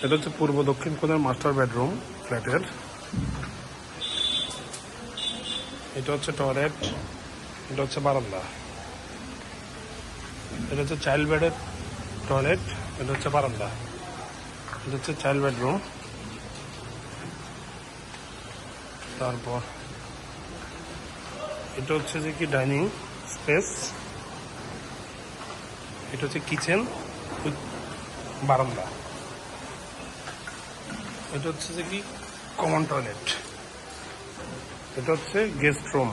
এটা হচ্ছে পূর্ব দক্ষিণ কোণের মাস্টার বেডরুম ফ্ল্যাটের। এটা হচ্ছে টয়লেট, এটা হচ্ছে বারান্দা। এটা হচ্ছে চাইল্ড বেডের টয়লেট, এটা হচ্ছে বারান্দা। এটা হচ্ছে চাইল্ড বেডরুম। তারপর এটা হচ্ছে যে কি ডাইনিং স্পেস, এটা হচ্ছে কিচেন উইথ বারান্দা। এটা হচ্ছে যে কি কমন টয়লেট, এটা হচ্ছে গেস্ট রুম।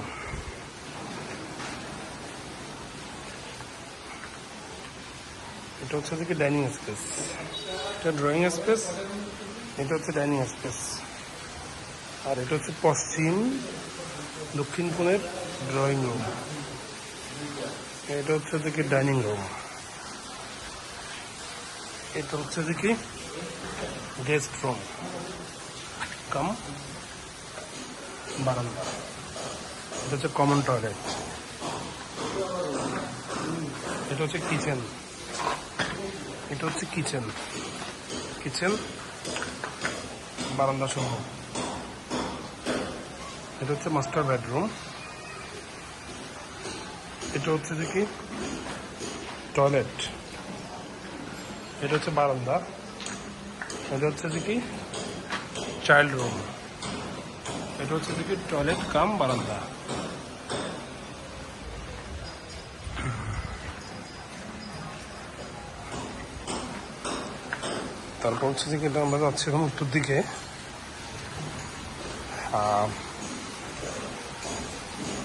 এটা হচ্ছে যে কি ডাইনিং স্পেস, এটা ড্রয়িং স্পেস, এটা হচ্ছে ডাইনিং স্পেস। আর এটা হচ্ছে পশ্চিম দক্ষিণ কোণের ড্রয়িং রুম। এটা হচ্ছে যে কি ডাইনিং রুম। এটা হচ্ছে যে কি গেস্ট রুম কাম বারান্দা। এটা হচ্ছে কমন টয়লেট। এটা হচ্ছে কিচেন, এটা হচ্ছে কিচেন, কিচেন বারান্দা সহ। এটা হচ্ছে মাস্টার বেডরুম। এটা হচ্ছে যে কি টয়লেট, এটা হচ্ছে বারান্দা। এটা হচ্ছে যে কি চাইল্ড রুম। এটা হচ্ছে যে কি টয়লেট কাম বারান্দা। তারপর হচ্ছে যে কি এটা আমরা যাচ্ছি এখন উত্তর দিকে।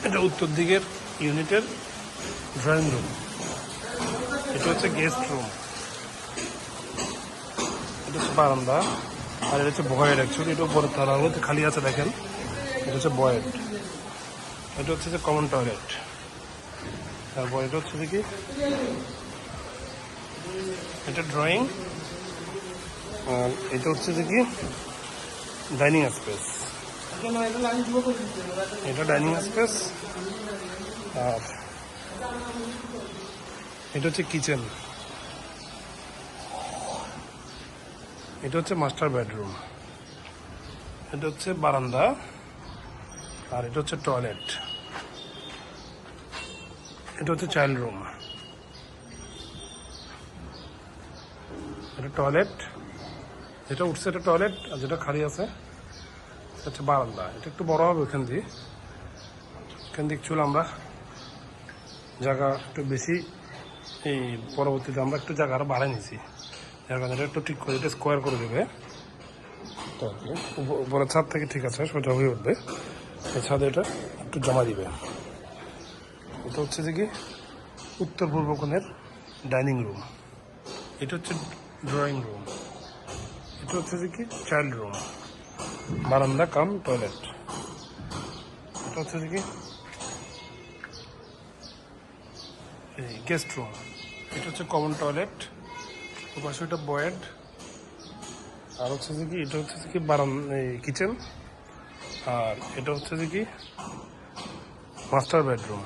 এটা উত্তর দিকের ইউনিটের ড্রয়িং রুম। এটা হচ্ছে গেস্ট রুম। এটা হচ্ছে বারান্দা। আর এটা হচ্ছে বয়েড। অ্যাকচুয়ালি এটা উপরে তালাগুলোতে খালি আছে দেখেন, এটা হচ্ছে বয়েড। এটা হচ্ছে যে কমন টয়লেট। তারপর এটা হচ্ছে যে কি এটা ড্রয়িং। আর এটা হচ্ছে যে কি ডাইনিং স্পেস, এটা ডাইনিং স্পেস। আর এটা হচ্ছে কিচেন, এটা হচ্ছে মাস্টার বেডরুম। এটা হচ্ছে বারান্দা। আর এটা হচ্ছে টয়লেট। এটা হচ্ছে চাইল্ড রুম। এটা টয়লেট, যেটা উঠছে এটা টয়লেট, আর যেটা খালি আছে এটা হচ্ছে বারান্দা। এটা একটু বড় হবে এখান দিয়ে, এখান দিয়ে চলে আমরা জায়গা একটু বেশি, এই পরবর্তীতে আমরা একটু জায়গা আরো বাড়াই নিয়েছি, যার কারণে এটা একটু ঠিক করে এটা স্কোয়ার করে দেবে। তো আর কি উপরের ছাদ থেকে ঠিক আছে, সোজা হয়ে উঠবে। এই ছাদে এটা একটু জমা দিবে। এটা হচ্ছে যে কি উত্তর পূর্ব কোণের ডাইনিং রুম। এটা হচ্ছে ড্রয়িং রুম। এটা হচ্ছে যে কি চাইল্ড রুম, বারান্দা কাম টয়লেট। এটা হচ্ছে যে কি এই গেস্ট রুম। এটা হচ্ছে কমন টয়লেট, ওপাশে এটা বয়েড। আর হচ্ছে যে কি এটা হচ্ছে যে কি কিচেন। আর এটা হচ্ছে যে কি মাস্টার বেডরুম,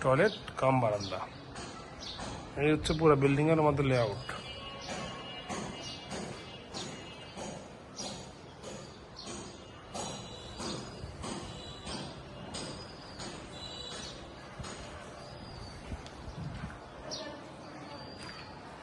টয়লেট কাম বারান্দা। এই হচ্ছে পুরো বিল্ডিংয়ের মধ্যে লেআউট।